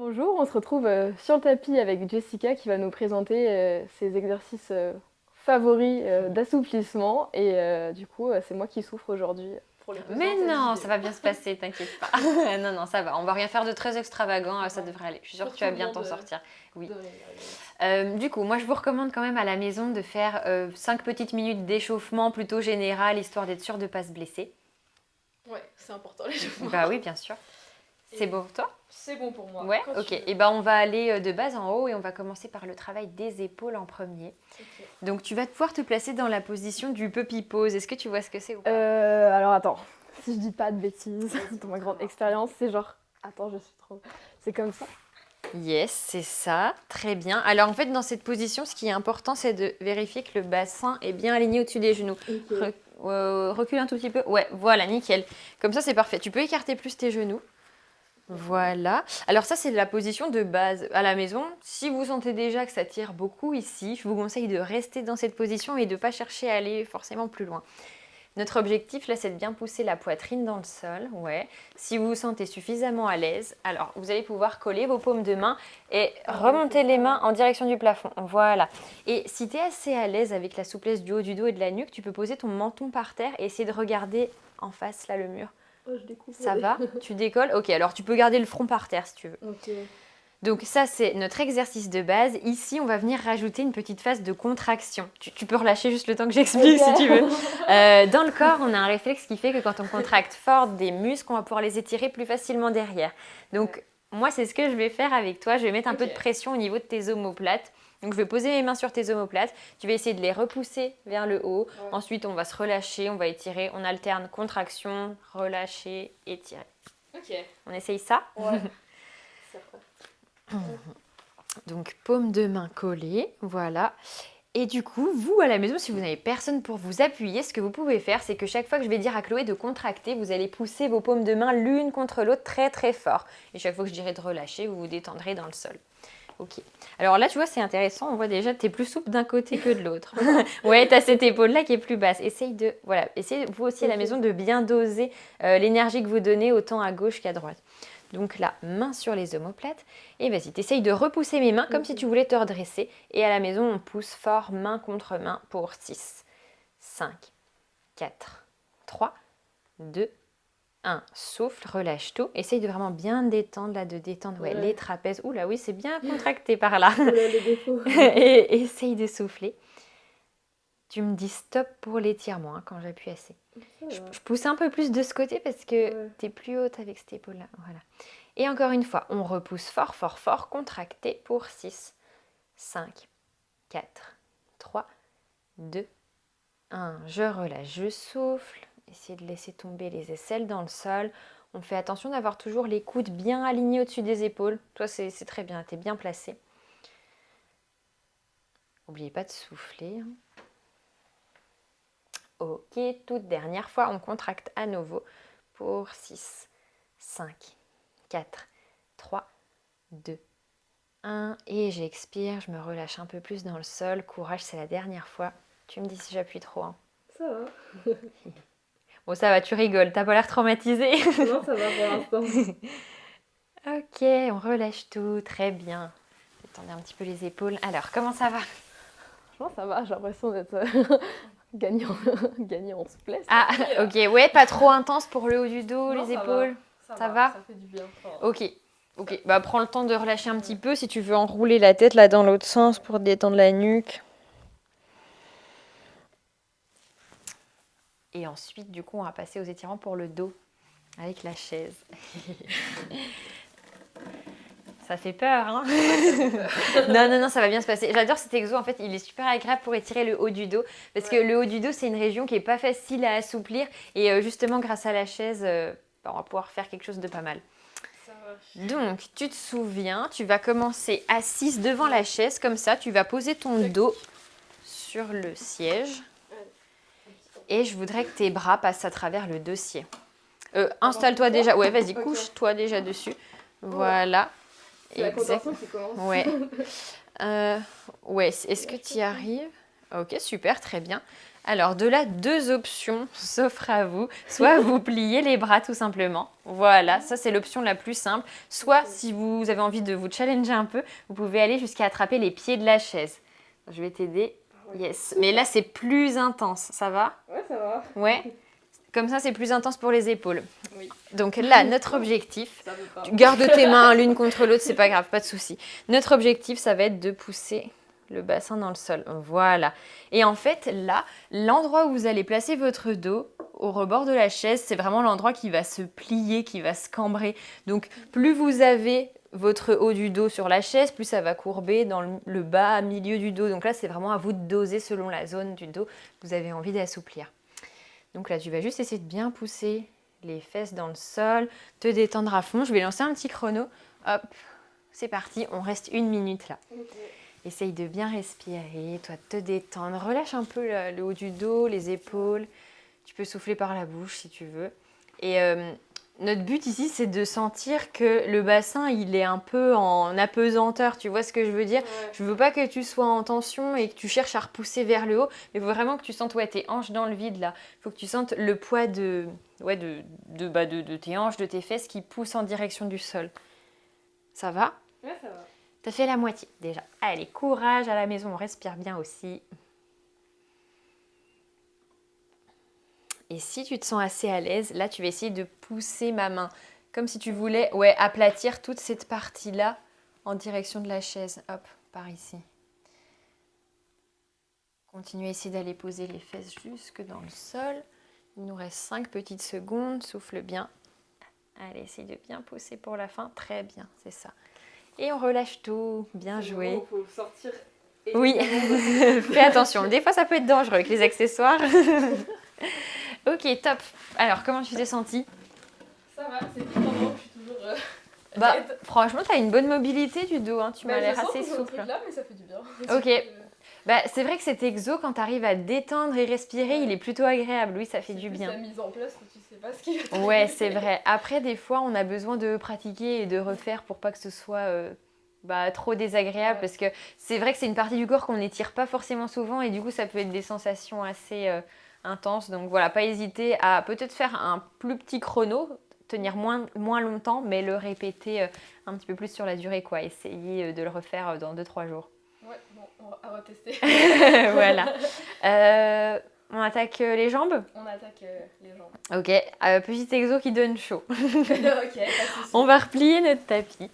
Bonjour, on se retrouve sur le tapis avec Jessica qui va nous présenter ses exercices favoris d'assouplissement et du coup c'est moi qui souffre aujourd'hui pour les Mais besoins de cette non, vidéo. ça va bien se passer, t'inquiète pas. Non, non, ça va. On va rien faire de très extravagant, ça devrait aller. Je suis sûre Pour que tu tout vas le bien monde t'en sortir. Oui. devrait y arriver. Du coup, moi, je vous recommande quand même à la maison de faire 5 petites minutes d'échauffement plutôt général, histoire d'être sûr de ne pas se blesser. Ouais, c'est important les cheveux. Bah oui, bien sûr. C'est Et bon pour toi? c'est bon pour moi. Ouais, Quand ok. tu veux. Et ben on va aller de bas en haut et on va commencer par le travail des épaules en premier. Ok. Donc tu vas pouvoir te placer dans la position du puppy pose. Est-ce que tu vois ce que c'est ou pas? Alors attends, si je dis pas de bêtises, dans ma grande expérience, c'est genre... Attends, je suis trop... C'est comme ça? Yes, c'est ça, très bien. Alors en fait, dans cette position, ce qui est important, c'est de vérifier que le bassin est bien aligné au-dessus des genoux. Ok. Recule un tout petit peu. Ouais, voilà, nickel. Comme ça, c'est parfait. Tu peux écarter plus tes genoux. Voilà. Alors ça, c'est la position de base à la maison. Si vous sentez déjà que ça tire beaucoup ici, je vous conseille de rester dans cette position et de ne pas chercher à aller forcément plus loin. Notre objectif, là, c'est de bien pousser la poitrine dans le sol. Ouais. Si vous vous sentez suffisamment à l'aise, alors vous allez pouvoir coller vos paumes de main et remonter les mains en direction du plafond. Voilà. Et si tu es assez à l'aise avec la souplesse du haut du dos et de la nuque, tu peux poser ton menton par terre et essayer de regarder en face, là, le mur. Oh, je découvre. Ça va? Tu décolles? Ok, alors tu peux garder le front par terre si tu veux. Ok. Donc ça, c'est notre exercice de base. Ici, on va venir rajouter une petite phase de contraction. Tu peux relâcher juste le temps que j'explique si tu veux. Dans le corps, on a un réflexe qui fait que quand on contracte fort des muscles, on va pouvoir les étirer plus facilement derrière. Donc moi, c'est ce que je vais faire avec toi. Je vais mettre un peu de pression au niveau de tes omoplates. Donc je vais poser mes mains sur tes omoplates. Tu vas essayer de les repousser vers le haut. Ouais. Ensuite, on va se relâcher, on va étirer. On alterne contraction, relâcher, étirer. Ok. On essaye ça? Ouais. C'est vrai. Donc paume de main collée, voilà. Et du coup, vous à la maison, si vous n'avez personne pour vous appuyer, ce que vous pouvez faire, c'est que chaque fois que je vais dire à Chloé de contracter, vous allez pousser vos paumes de main l'une contre l'autre très très fort. Et chaque fois que je dirai de relâcher, vous vous détendrez dans le sol. Ok. Alors là, tu vois, c'est intéressant. On voit déjà que tu es plus souple d'un côté que de l'autre. Ouais, tu as cette épaule-là qui est plus basse. Essaye de, voilà, essayez vous aussi à la maison de bien doser l'énergie que vous donnez autant à gauche qu'à droite. Donc là, main sur les omoplates. Et vas-y, t'essayes de repousser mes mains comme si tu voulais te redresser. Et à la maison, on pousse fort, main contre main pour 6, 5, 4, 3, 2, 1. Souffle, relâche tout. Essaye de vraiment bien détendre, là, de détendre les trapèzes. Oula, oui, c'est bien contracté par là. Voilà les défauts. Et essaye de souffler. Tu me dis stop pour l'étirement quand j'appuie assez. Je pousse un peu plus de ce côté parce que tu es plus haute avec cette épaule-là. Voilà. Et encore une fois, on repousse fort, fort, fort, contracté pour 6, 5, 4, 3, 2, 1. Je relâche, je souffle. Essayez de laisser tomber les aisselles dans le sol. On fait attention d'avoir toujours les coudes bien alignés au-dessus des épaules. Toi, c'est très bien, tu es bien placé. N'oubliez pas de souffler. Ok, toute dernière fois, on contracte à nouveau pour 6, 5, 4, 3, 2, 1. Et j'expire, je me relâche un peu plus dans le sol. Courage, c'est la dernière fois. Tu me dis si j'appuie trop. Hein. Ça va. Bon, ça va, tu rigoles, t'as pas l'air traumatisée. Non, ça va pour l'instant. Ok, on relâche tout, très bien. Détendez un petit peu les épaules. Alors, comment ça va? Franchement, ça va, j'ai l'impression d'être gagnant, gagnant en souplesse. Ah, ok, ouais, pas trop intense pour le haut du dos, Non, les ça épaules. va. Ça va? Ça fait du bien. Enfin, Ok, ok. Bah, prends le temps de relâcher un petit peu si tu veux enrouler la tête là dans l'autre sens pour détendre la nuque. Et ensuite, du coup, on va passer aux étirements pour le dos avec la chaise. Ça fait peur, hein? Non, non, non, ça va bien se passer. J'adore cet exo, en fait, il est super agréable pour étirer le haut du dos. Parce que le haut du dos, c'est une région qui n'est pas facile à assouplir. Et justement, grâce à la chaise, on va pouvoir faire quelque chose de pas mal. Donc, tu te souviens, tu vas commencer assise devant la chaise, comme ça. Tu vas poser ton dos sur le siège. Et je voudrais que tes bras passent à travers le dossier. Installe-toi déjà. Ouais, vas-y, couche-toi déjà dessus. Voilà. c'est la contention qui commence. Ouais. Ouais, est-ce que tu y arrives? Ok, super, très bien. Alors, de là, 2 options s'offrent à vous. Soit vous pliez les bras tout simplement. Voilà, ça c'est l'option la plus simple. Soit, si vous avez envie de vous challenger un peu, vous pouvez aller jusqu'à attraper les pieds de la chaise. Je vais t'aider. Yes. Mais là, c'est plus intense. Ça va? Ouais, ça va. Ouais. Comme ça, c'est plus intense pour les épaules. Oui. Donc là, notre objectif, Ça veut pas. tu gardes tes mains l'une contre l'autre, c'est pas grave, pas de souci. Notre objectif, ça va être de pousser le bassin dans le sol. Voilà. Et en fait, là, l'endroit où vous allez placer votre dos, au rebord de la chaise, c'est vraiment l'endroit qui va se plier, qui va se cambrer. Donc, plus vous avez votre haut du dos sur la chaise, plus ça va courber dans le bas, milieu du dos. Donc là, c'est vraiment à vous de doser selon la zone du dos que vous avez envie d'assouplir. Donc là, tu vas juste essayer de bien pousser les fesses dans le sol, te détendre à fond. Je vais lancer un petit chrono. Hop, c'est parti. On reste 1 minute là. Okay. Essaye de bien respirer, toi de te détendre. Relâche un peu le haut du dos, les épaules. Tu peux souffler par la bouche si tu veux. Et notre but ici, c'est de sentir que le bassin, il est un peu en apesanteur. Tu vois ce que je veux dire? Ouais. Je veux pas que tu sois en tension et que tu cherches à repousser vers le haut, mais il faut vraiment que tu sentes tes hanches dans le vide là. Il faut que tu sentes le poids de tes hanches, de tes fesses qui poussent en direction du sol. Ça va? Ouais, ça va. T'as fait la moitié déjà. Allez, courage à la maison, on respire bien aussi. Et si tu te sens assez à l'aise, là tu vas essayer de pousser ma main. Comme si tu voulais aplatir toute cette partie-là en direction de la chaise. Hop, par ici. Continue à essayer d'aller poser les fesses jusque dans le sol. Il nous reste 5 petites secondes. Souffle bien. Allez, essaye de bien pousser pour la fin. Très bien, c'est ça. Et on relâche tout. Bien joué. Il faut sortir. Oui, fais attention. Des fois, ça peut être dangereux avec les accessoires. Ok, top. Alors, comment tu t'es sentie? Ça va, c'est vite pendant que je suis toujours. Franchement, tu as une bonne mobilité du dos. Hein. Tu m'as l'air assez souple. Là, mais ça fait du bien. Ok. C'est vrai que cet exo, quand tu arrives à détendre et respirer, il est plutôt agréable. Oui, ça fait du bien. La mise en place où tu sais pas ce qui va Ouais, c'est vrai. Après, des fois, on a besoin de pratiquer et de refaire pour pas que ce soit trop désagréable. Parce que c'est vrai que c'est une partie du corps qu'on n'étire pas forcément souvent et du coup, ça peut être des sensations assez intenses. Donc voilà, pas hésiter à peut-être faire un plus petit chrono, tenir moins longtemps, mais le répéter un petit peu plus sur la durée, quoi. Essayer de le refaire dans 2-3 jours. Ouais, bon, on va retester. Voilà. On attaque les jambes? On attaque les jambes. Ok, petit exo qui donne chaud. Ok, pas de soucis. On va replier notre tapis.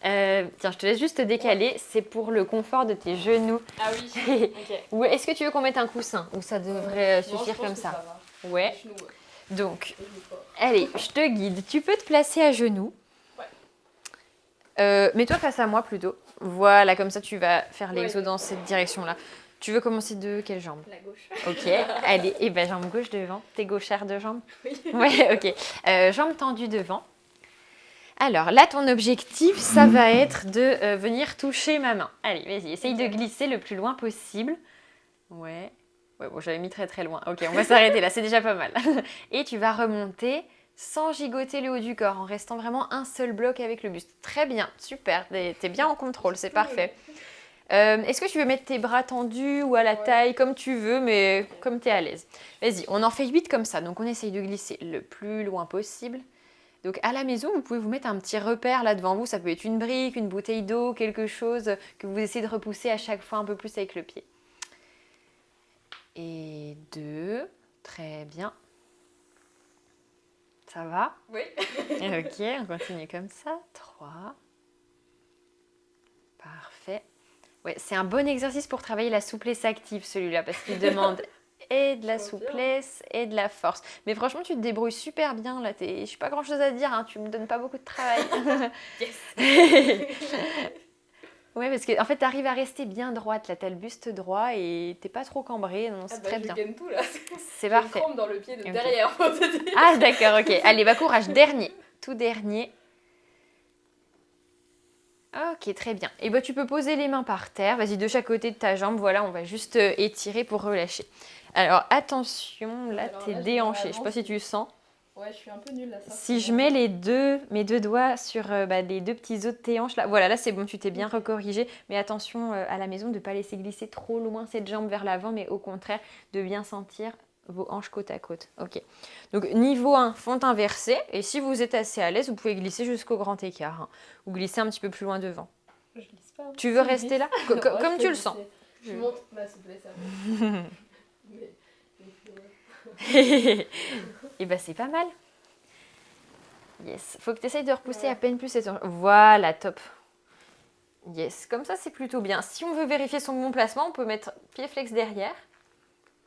Tiens, je te laisse juste te décaler. C'est pour le confort de tes genoux. Ah oui, ok. Ou est-ce que tu veux qu'on mette un coussin? Ou ça devrait suffire je pense comme que ça? va. Ouais. Genoux, Donc, genoux forts. allez, je te guide. Tu peux te placer à genoux. Ouais. Mets-toi face à moi plutôt. Voilà, comme ça tu vas faire l'exo Ouais. dans cette direction-là. Tu veux commencer de quelle jambe? La gauche. Ok, allez, et ben jambe gauche devant. T'es gauchère de jambe? Oui. Ouais, ok. Jambes tendues devant. Alors là, ton objectif, ça va être de venir toucher ma main. Allez, vas-y, essaye de glisser le plus loin possible. Ouais. Ouais, bon, j'avais mis très très loin. Ok, on va s'arrêter là, c'est déjà pas mal. Et tu vas remonter sans gigoter le haut du corps, en restant vraiment un seul bloc avec le buste. Très bien, super, t'es bien en contrôle, c'est parfait. Est-ce que tu veux mettre tes bras tendus ou à la taille, comme tu veux, mais comme tu es à l'aise? Vas-y, on en fait 8 comme ça, donc on essaye de glisser le plus loin possible. Donc à la maison, vous pouvez vous mettre un petit repère là devant vous, ça peut être une brique, une bouteille d'eau, quelque chose que vous essayez de repousser à chaque fois un peu plus avec le pied. Et 2, très bien. Ça va? Oui. Ok, on continue comme ça. 3. Parfait. Ouais, c'est un bon exercice pour travailler la souplesse active, celui-là, parce qu'il demande et de la souplesse et de la force. Mais franchement, tu te débrouilles super bien, là. Je n'ai pas grand-chose à dire, hein. Tu me donnes pas beaucoup de travail. Yes. Ouais, parce que en fait, tu arrives à rester bien droite, là. Tu as le buste droit et t'es pas trop cambré. Non, c'est très bien. Je gagne tout, là. C'est parfait. Je trempe dans le pied de Ok. derrière, faut te dire. Ah, d'accord, ok. Allez, courage. Dernier. Tout dernier. Ok, très bien. Et tu peux poser les mains par terre. Vas-y, de chaque côté de ta jambe. Voilà, on va juste étirer pour relâcher. Alors, attention, là, t'es déhanché. Je sais pas si tu sens. Ouais, je suis un peu nulle à ça. Si je mets mes deux doigts sur les deux petits os de tes hanches, là, voilà, là c'est bon, tu t'es bien recorrigé. Mais attention à la maison de ne pas laisser glisser trop loin cette jambe vers l'avant, mais au contraire, de bien sentir vos hanches côte à côte. Ok. Donc niveau 1, fente inversée. Et si vous êtes assez à l'aise, vous pouvez glisser jusqu'au grand écart. Hein, ou glisser un petit peu plus loin devant. Je glisse pas. Tu veux rester là comme tu le sens. Je monte. Bah, s'il te plaît, ça va. Mais... Et bah c'est pas mal. Yes. Faut que tu essayes de repousser à peine plus cette hanche. Voilà, top. Yes. Comme ça, c'est plutôt bien. Si on veut vérifier son bon placement, on peut mettre pied flex derrière.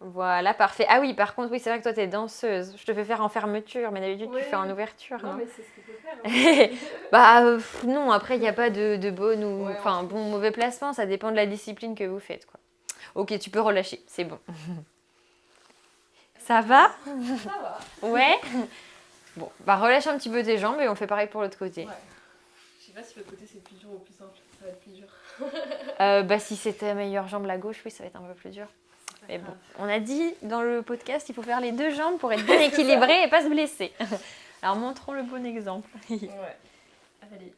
Voilà, parfait. Ah oui, par contre, oui, c'est vrai que toi, tu es danseuse. Je te fais faire en fermeture, mais d'habitude, tu fais en ouverture. Non, mais c'est ce qu'il faut faire. Bah, non, après, il n'y a pas de bonne ou... Enfin, bon, mauvais placement, ça dépend de la discipline que vous faites, quoi. Ok, tu peux relâcher, c'est bon. Ça va? Ça va. Ouais. Bon, bah relâche un petit peu tes jambes et on fait pareil pour l'autre côté. Ouais. Je sais pas si l'autre côté c'est plus dur ou plus simple. Ça va être plus dur. Bah si c'est ta meilleure jambe, la gauche, oui, ça va être un peu plus dur. Mais bon, on a dit dans le podcast, il faut faire les deux jambes pour être bien équilibré et pas se blesser. Alors montrons le bon exemple. Ouais. Allez.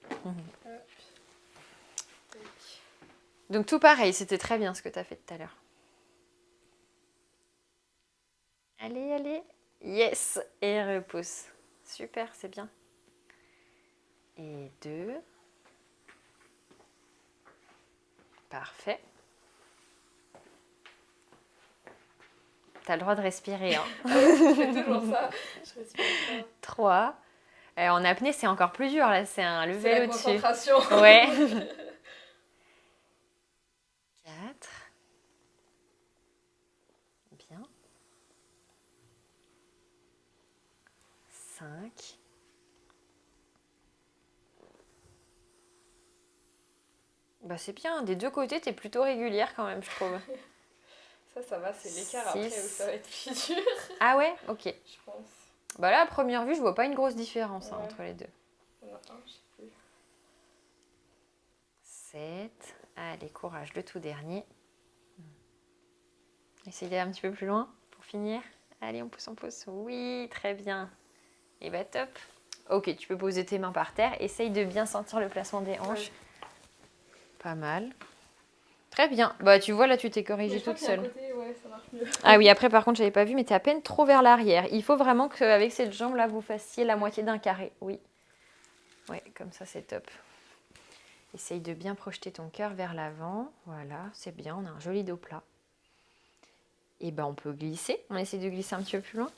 Donc tout pareil, c'était très bien ce que tu as fait tout à l'heure. Allez, allez. Yes. Et repousse. Super, c'est bien. Et 2. Parfait. T'as le droit de respirer. Hein. Je fais toujours ça. Je respire pas. 3. En apnée, c'est encore plus dur. Là, c'est un level au-dessus. C'est la concentration. Ouais. 4. Bien. 5. Bah c'est bien, des deux côtés, t'es plutôt régulière quand même, je trouve. Ça va, c'est l'écart après où ça va être plus dur. Ah ouais? Ok. Je pense. Bah là, à première vue, je vois pas une grosse différence entre les deux. Il y en a un, je sais plus. 7. Allez, courage, le tout dernier. Essayez d'aller un petit peu plus loin pour finir. Allez, on pousse, on pousse. Oui, très bien. Et bah top. Ok, tu peux poser tes mains par terre. Essaye de bien sentir le placement des hanches. Ouais. Pas mal. Très bien. Bah tu vois, là, tu t'es corrigée toute seule. Côté, ouais, ça marche mieux. Ah oui, après, par contre, j'avais pas vu, mais t'es à peine trop vers l'arrière. Il faut vraiment qu'avec cette jambe-là, vous fassiez la moitié d'un carré. Oui. Oui, comme ça, c'est top. Essaye de bien projeter ton cœur vers l'avant. Voilà, c'est bien. On a un joli dos plat. Et ben, on peut glisser. On essaie de glisser un petit peu plus loin.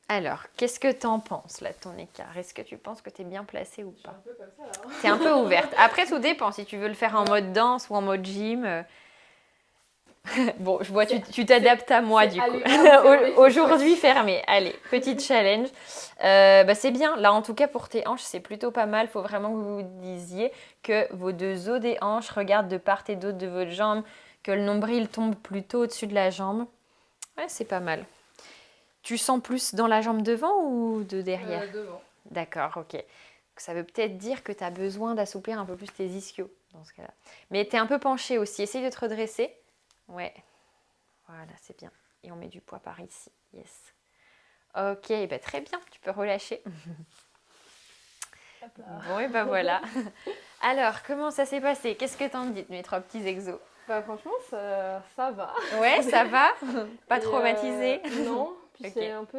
Alors, qu'est-ce que t'en penses, là, de ton écart? Est-ce que tu penses que t'es bien placée ou pas? Je suis un peu comme ça, là. T'es un peu ouverte. Après, tout dépend. Si tu veux le faire en mode danse ou en mode gym... Bon, je vois, tu t'adaptes à moi, du coup. Aujourd'hui, fermé. Allez, petit challenge. C'est bien. Là, en tout cas, pour tes hanches, c'est plutôt pas mal. Il faut vraiment que vous vous disiez que vos deux os des hanches regardent de part et d'autre de votre jambe, que le nombril tombe plutôt au-dessus de la jambe. Ouais, c'est pas mal. Tu sens plus dans la jambe devant ou de derrière? Devant. D'accord, ok. Ça veut peut-être dire que tu as besoin d'assouplir un peu plus tes ischios dans ce cas-là. Mais tu es un peu penché aussi. Essaye de te redresser. Ouais. Voilà, c'est bien. Et on met du poids par ici. Yes. Ok, bah très bien. Tu peux relâcher. Bon, et ben voilà. Alors, comment ça s'est passé? Qu'est-ce que t'en dis de mes 3 petits exos? Bah franchement, ça va. Ouais, ça va. Pas traumatisé? Non. Puis c'est un peu,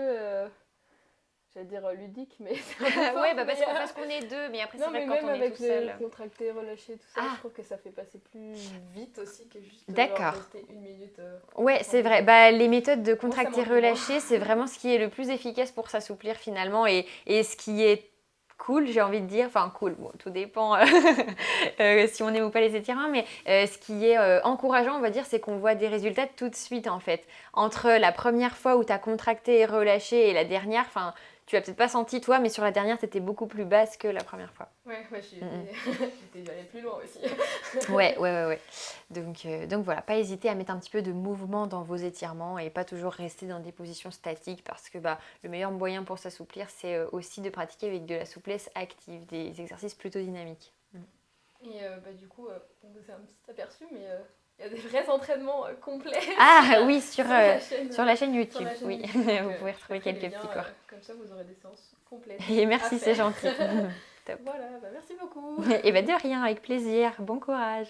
j'allais dire ludique, mais c'est un peu fort, ouais, bah parce qu'on est deux, mais après c'est vrai que quand on est tout seul. Avec contracté, relâché, tout ça, je trouve que ça fait passer plus vite aussi que juste rester 1 minute. Ouais, c'est vrai. Bah, les méthodes de contracté relâché, c'est vraiment ce qui est le plus efficace pour s'assouplir finalement et ce qui est cool, j'ai envie de dire, enfin cool, bon, tout dépend si on aime ou pas les étirements, mais ce qui est encourageant, on va dire, c'est qu'on voit des résultats tout de suite en fait. Entre la première fois où tu as contracté et relâché et la dernière, enfin, tu l'as peut-être pas senti toi, mais sur la dernière, tu étais beaucoup plus basse que la première fois. Ouais, j'étais allée plus loin aussi. Ouais. Donc voilà, pas hésiter à mettre un petit peu de mouvement dans vos étirements et pas toujours rester dans des positions statiques parce que le meilleur moyen pour s'assouplir, c'est aussi de pratiquer avec de la souplesse active, des exercices plutôt dynamiques. Et du coup, c'est un petit aperçu, mais Il y a des vrais entraînements complets Ah oui, sur la chaîne sur YouTube, la chaîne oui. YouTube. Donc, Vous pouvez je retrouver mettrai les quelques liens, petits cours. comme ça, vous aurez des séances complètes. Et à merci, c'est faire. gentil. Top. Voilà, bah merci beaucoup. Et bien de rien, avec plaisir. Bon courage.